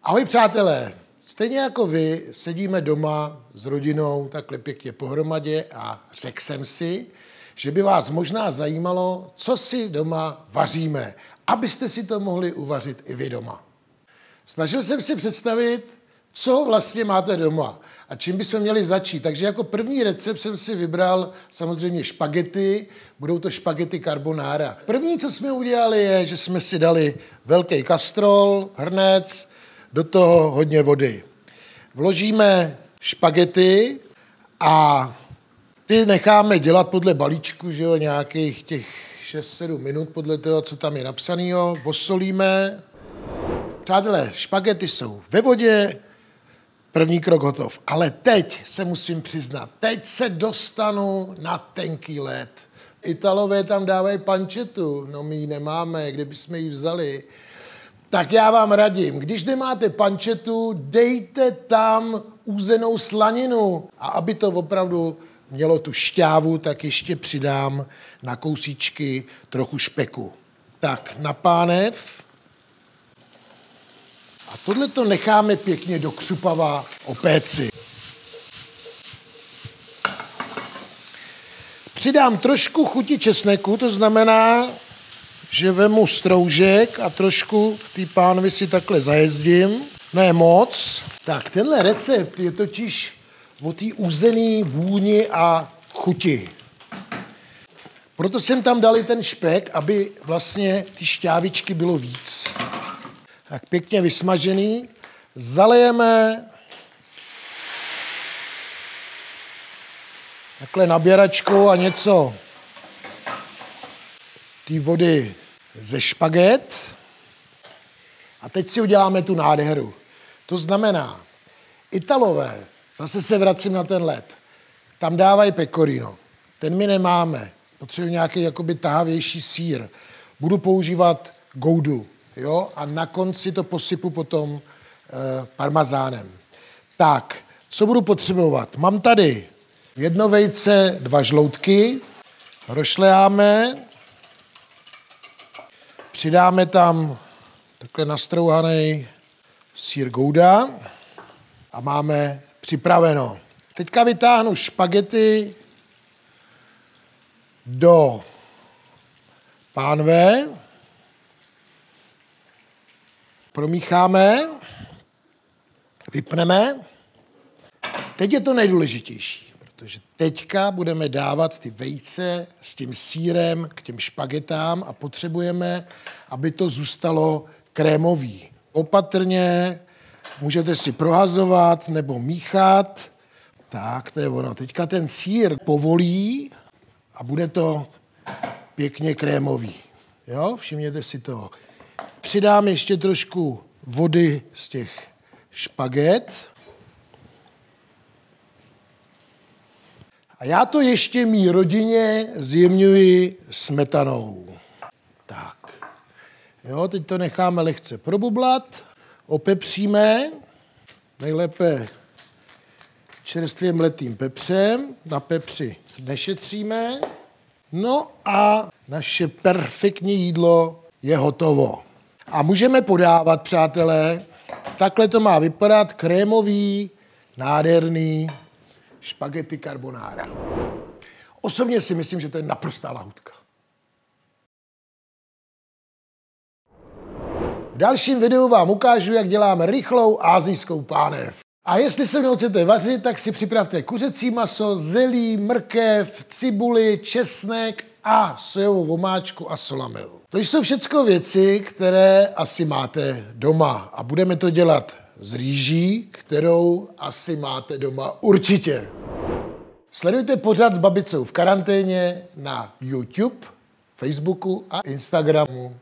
Ahoj přátelé, stejně jako vy sedíme doma s rodinou takhle pěkně pohromadě a řekl jsem si, že by vás možná zajímalo, co si doma vaříme, abyste si to mohli uvařit i vy doma. Snažil jsem si představit, co vlastně máte doma a čím bychom měli začít. Takže jako první recept jsem si vybral samozřejmě špagety, budou to špagety carbonara. První, co jsme udělali, je, že jsme si dali velký kastrol, hrnec, do toho hodně vody. Vložíme špagety a ty necháme dělat podle balíčku, že jo, nějakých těch 6-7 minut podle toho, co tam je napsanýho. Osolíme. Přátelé, špagety jsou ve vodě, první krok hotov. Ale teď se musím přiznat, teď se dostanu na tenký led. Italové tam dávají pančetu, no my ji nemáme, kde bychom ji vzali. Tak já vám radím, když nemáte pančetu, dejte tam úzenou slaninu. A aby to opravdu mělo tu šťávu, tak ještě přidám na kousíčky trochu špeku. Tak na pánev. A tohle to necháme pěkně do křupava opéci. Přidám trošku chuti česneku, to znamená, že vemu stroužek a trošku ty pánvy si takhle zajezdím. Ne moc. Tak tenhle recept je totiž o té uzený vůni a chuti. Proto jsem tam dal i ten špek, aby vlastně ty šťávičky bylo víc. Tak pěkně vysmažený. Zalejeme takhle naběračkou a něco té vody ze špaget. A teď si uděláme tu nádheru. To znamená, Italové, zase se vracím na ten led, tam dávají pecorino. Ten my nemáme. Potřebuji nějaký jakoby tahavější sýr. Budu používat goudu. Jo? A na konci to posypu potom parmazánem. Tak, co budu potřebovat? Mám tady 1 vejce, 2 žloutky. Rošleáme. Přidáme tam takhle nastrouhaný sýr gouda a máme připraveno. Teďka vytáhnu špagety do pánve. Promícháme, vypneme. Teď je to nejdůležitější, protože teďka budeme dávat ty vejce s tím sýrem k těm špagetám a potřebujeme, aby to zůstalo krémový. Opatrně můžete si prohazovat nebo míchat. Tak, to je ono. Teďka ten sýr povolí a bude to pěkně krémový. Jo, všimněte si toho. Přidám ještě trošku vody z těch špaget. A já to ještě mý rodině zjemňuji smetanou. Tak. Jo, teď to necháme lehce probublat. Opepříme. Nejlépe čerstvě mletým pepřem. Na pepři nešetříme. No a naše perfektní jídlo je hotovo. A můžeme podávat, přátelé. Takhle to má vypadat krémový, nádherný špagety carbonara. Osobně si myslím, že to je naprostá lahutka. V dalším videu vám ukážu, jak děláme rychlou asijskou pánev. A jestli se mnou chcete vařit, tak si připravte kuřecí maso, zelí, mrkev, cibuli, česnek a sojovou omáčku a solamel. To jsou všechno věci, které asi máte doma. A budeme to dělat z rýží, kterou asi máte doma určitě. Sledujte pořad s babicou v karanténě na YouTube, Facebooku a Instagramu.